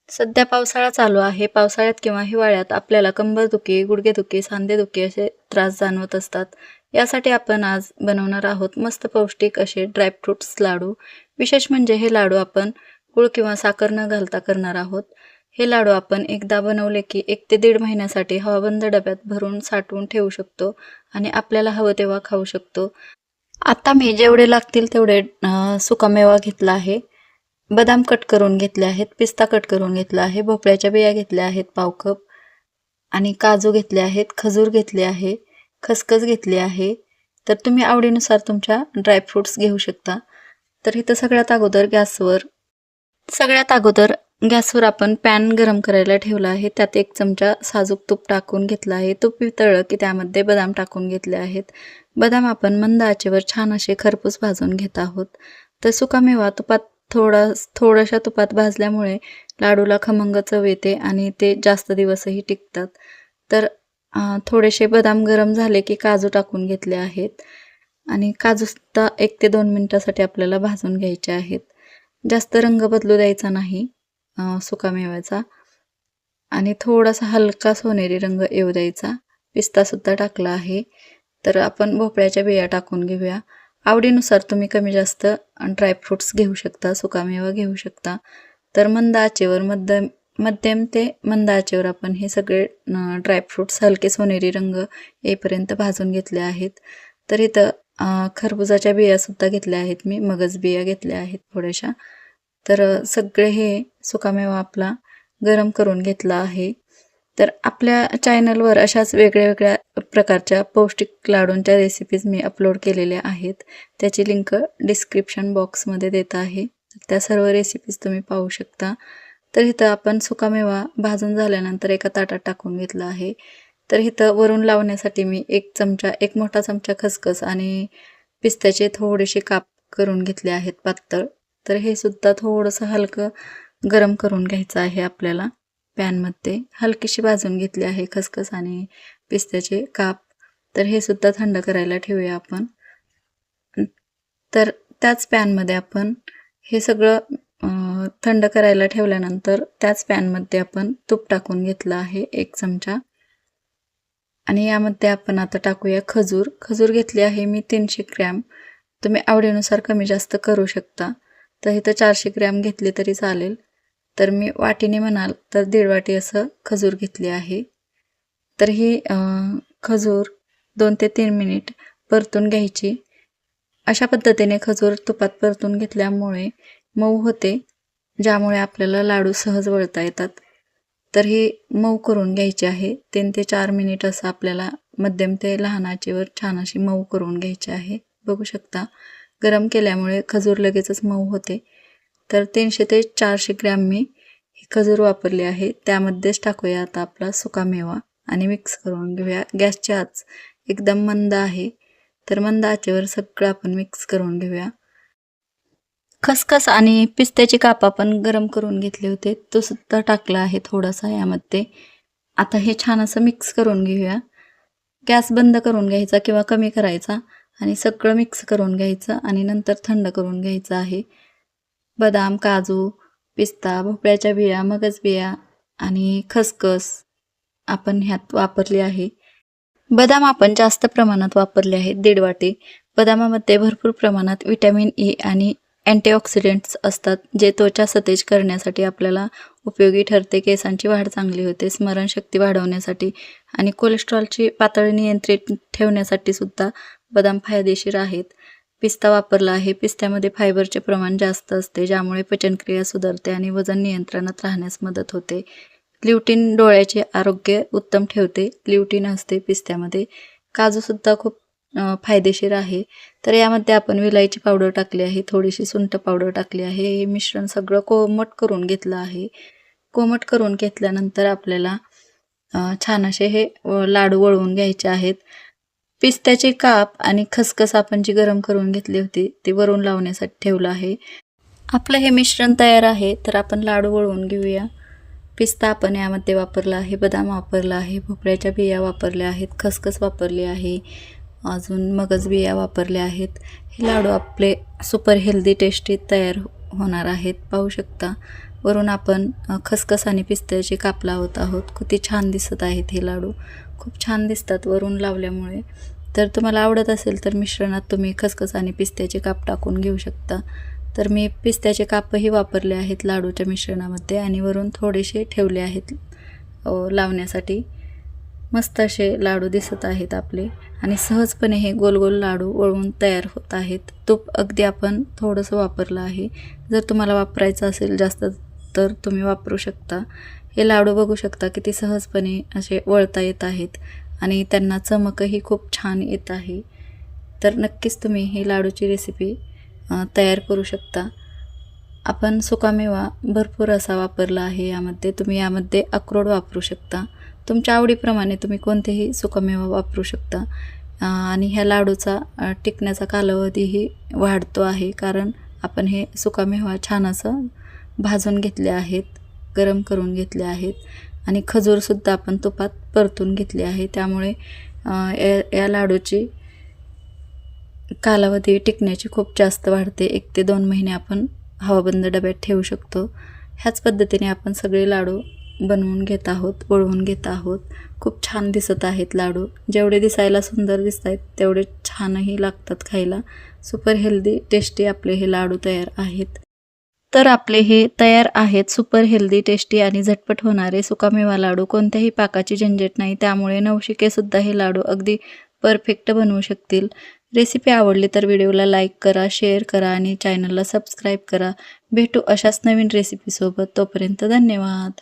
सध्या पावसाळा चालू आहे. पावसाळ्यात किंवा हिवाळ्यात आपल्याला कंबरदुखी, गुडघेदुखी, सांधेदुखी असे त्रास जाणवत असतात. यासाठी आपण आज बनवणार आहोत मस्त पौष्टिक असे ड्रायफ्रुट्स लाडू. विशेष म्हणजे हे लाडू आपण गूळ किंवा साखर न घालता करणार आहोत. हे लाडू आपण एकदा बनवले की 1 ते 1.5 महिन्यासाठी हवाबंद डब्यात भरून साठवून ठेवू शकतो आणि आपल्याला हवं तेव्हा खाऊ शकतो. आता मी जेवढे लागतील तेवढे सुकामेवा घेतला आहे. बदाम कट करून घेतले आहेत, पिस्ता कट करून घेतला आहे, भोपळ्याच्या बिया घेतल्या आहेत पाव कप आणि काजू घेतले आहेत, खजूर घेतले आहे, खसखस घेतली आहे. तर तुम्ही आवडीनुसार तुमच्या ड्रायफ्रुट्स घेऊ शकता. तर इथं सगळ्यात अगोदर गॅसवर आपण पॅन गरम करायला ठेवला आहे. त्यात 1 चमचा साजूक तूप टाकून घेतलं आहे. तूप वितळलं की त्यामध्ये बदाम टाकून घेतले आहेत. बदाम आपण मंद आचेवर छान असे खरपूस भाजून घेत आहोत. तर सुकामेवा थोड्याशा तुपात भाजल्यामुळे लाडूला खमंग चव येते आणि ते जास्त दिवसही टिकतात. तर थोडेसे बदाम गरम झाले की काजू टाकून घेतले आहेत आणि काजूसुद्धा 1 ते 2 मिनिटासाठी आपल्याला भाजून घ्यायचे आहेत. जास्त रंग बदलू द्यायचा नाही सुकामेव्याचा आणि थोडासा हलका सोनेरी रंग येऊ द्यायचा. पिस्तासुद्धा टाकला आहे. तर आपण भोपळ्याच्या बिया टाकून घेऊया. आवडीनुसार तुम्ही कमी जास्त ड्रायफ्रुट्स घेऊ शकता, सुकामेवा घेऊ शकता. तर मध्यम ते मंद आचेवर आपण हे सगळे ड्रायफ्रुट्स हलके सोनेरी रंग येईपर्यंत भाजून घेतले आहेत. तर इथं खरबुजाच्या बियासुद्धा घेतल्या आहेत मी, मगज बिया घेतल्या आहेत थोड्याशा. तर सगळे हे सुकामेवा आपला गरम करून घेतला आहे. तर आपल्या चॅनलवर अशाच वेगळ्या प्रकारच्या पौष्टिक लाडूंच्या रेसिपीज मी अपलोड केलेल्या आहेत. त्याची लिंक डिस्क्रिप्शन बॉक्समध्ये देत आहे. तर त्या सर्व रेसिपीज तुम्ही पाहू शकता. तर इथं आपण सुकामेवा भाजून झाल्यानंतर एका ताटात टाकून घेतला आहे. तर इथं वरून लावण्यासाठी मी 1 मोठा चमचा खसखस आणि पिस्त्याचे थोडेसे काप करून घेतले आहेत पातळ. तर हे सुद्धा थोडंसं हलकं गरम करून घ्यायचं आहे आपल्याला. पॅनमध्ये हलकीशी भाजून घेतली आहे खसखस आणि पिस्त्याचे काप. तर हे सुद्धा थंड करायला ठेवूया आपण. तर त्याच पॅनमध्ये आपण हे सगळं थंड करायला ठेवल्यानंतर त्याच पॅनमध्ये आपण तूप टाकून घेतलं आहे 1 चमचा आणि यामध्ये आपण आता टाकूया खजूर घेतली आहे मी 300 ग्रॅम. तुम्ही आवडीनुसार कमी जास्त करू शकता. तर इथं 400 ग्रॅम घेतले तरी चालेल. तर मी वाटीने म्हणाल तर 1.5 वाटी असं खजूर घेतली आहे. तर ही खजूर 2 ते 3 मिनिट परतून घ्यायची. अशा पद्धतीने खजूर तुपात परतून घेतल्यामुळे मऊ होते, ज्यामुळे आपल्याला लाडू सहज वळता येतात. तर ही मऊ करून घ्यायची आहे. 3 ते 4 मिनिट असं आपल्याला मध्यम ते लहान आचेवर छान अशी मऊ करून घ्यायची आहे. बघू शकता गरम केल्यामुळे खजूर लगेचच मऊ होते. तर 300 ते 400 ग्रॅम मी ही खजूर वापरली आहे. त्यामध्येच टाकूया आता आपला सुकामेवा आणि मिक्स करून घेऊया. गॅसची आच एकदम मंद आहे. तर मंद आचेवर सगळं आपण मिक्स करून घेऊया. खसखस आणि पिस्त्याचे काप आपण गरम करून घेतले होते, तो सुद्धा टाकला आहे थोडासा यामध्ये. आता हे छान असं मिक्स करून घेऊया. गॅस बंद करून घ्यायचा किंवा कमी करायचा आणि सगळं मिक्स करून घ्यायचं आणि नंतर थंड करून घ्यायचं आहे. बदाम, काजू, पिस्ता, भोपळ्याच्या बिया, मगज बिया आणि खसखस आपण ह्यात वापरली आहे. बदाम आपण जास्त प्रमाणात वापरले आहेत, 1.5 वाटी. बदामामध्ये भरपूर प्रमाणात व्हिटॅमिन ई आणि अँटीऑक्सिडंट्स असतात, जे त्वचा सतेज करण्यासाठी आपल्याला उपयोगी ठरते. केसांची वाढ चांगली होते, स्मरणशक्ती वाढवण्यासाठी आणि कोलेस्ट्रॉलची पातळी नियंत्रित ठेवण्यासाठी सुद्धा बदाम फायदेशीर आहेत. पिस्ता वापरला आहे. पिस्त्यामध्ये फायबरचे प्रमाण जास्त असते, ज्यामुळे पचनक्रिया सुधारते आणि वजन नियंत्रणात राहण्यास मदत होते. ग्लुटीन डोळ्याचे आरोग्य उत्तम ठेवते. ग्लुटीन असते पिस्त्यामध्ये. काजूसुद्धा खूप फायदेशीर आहे. तर यामध्ये आपण विलायची पावडर टाकली आहे, थोडीशी सुंठ पावडर टाकली आहे. हे मिश्रण सगळं कोमट करून घेतलं आहे. कोमट करून घेतल्यानंतर आपल्याला छान असे हे लाडू वळवून घ्यायचे आहेत. पिस्त्याचे काप आणि खसखस आपण जी गरम करून घेतली होती ती वरून लावण्यासाठी ठेवलं आहे. आपलं हे मिश्रण तयार आहे. तर आपण लाडू वळवून घेऊया. पिस्ता आपण यामध्ये वापरला आहे, बदाम वापरला आहे, भोपळ्याच्या बिया वापरल्या आहेत, खसखस वापरली आहे, अजून मगज बिया वापरल्या आहेत. हे लाडू आपले सुपर हेल्दी टेस्टी तयार होणार आहेत. पाहू शकता वरून आपण खसखस आणि पिस्त्याचे काप लावत आहोत. किती छान दिसत आहेत हे लाडू, खूप छान दिसतात वरून लावल्यामुळे. तर तुम्हाला आवडत असेल तर मिश्रणात तुम्ही खसखस आणि पिस्त्याचे काप टाकून घेऊ शकता. तर मी पिस्त्याचे कापही वापरले आहेत लाडूच्या मिश्रणामध्ये आणि वरून थोडेसे ठेवले आहेत लावण्यासाठी. मस्त असे लाडू दिसत आहेत आपले आणि सहजपणे हे गोल गोल लाडू वळून तयार होत आहेत. तूप अगदी आपण थोडंसं वापरलं आहे. जर तुम्हाला वापरायचं असेल जास्त तर तुम्ही वापरू शकता. हे लाडू बघू शकता किती सहजपणे असे वळता येत आहेत आणि त्यांना चमकही खूप छान येत आहे. तर नक्कीच तुम्ही ही लाडूची रेसिपी तयार करू शकता. आपण सुकामेवा भरपूर असा वापरला आहे यामध्ये. तुम्ही यामध्ये अक्रोड वापरू शकता. तुमच्या आवडीप्रमाणे तुम्ही कोणतेही सुकामेवा वापरू शकता. आणि ह्या लाडूचा टिकण्याचा कालावधीही वाढतो आहे, कारण आपण हे सुकामेवा छान असं भाजून घेतले आहेत, गरम करून घेतले आहेत आणि खजूरसुद्धा आपण तुपात परतून घेतले आहे. त्यामुळे या लाडूची कालावधी टिकण्याची खूप जास्त वाढते. 1 ते 2 महिने आपण हवाबंद डब्यात ठेवू शकतो. ह्याच पद्धतीने आपण सगळे लाडू बनवून घेत आहोत, वळवून घेत आहोत. खूप छान दिसत आहेत लाडू. जेवढे दिसायला सुंदर दिसत आहेत तेवढे छानही लागतात खायला. सुपर हेल्दी टेस्टी आपले हे लाडू तयार आहेत. तर आपले हे तयार आहेत सुपर हेल्दी टेस्टी आणि झटपट होणारे सुकामेवा लाडू. कोणत्याही पाकाची झंझट नाही, त्यामुळे नवशिकेसुद्धा हे लाडू अगदी परफेक्ट बनवू शकतील. रेसिपी आवडली तर व्हिडिओला लाईक करा, शेअर करा आणि चॅनलला सबस्क्राईब करा. भेटू अशाच नवीन रेसिपीसोबत. तोपर्यंत धन्यवाद.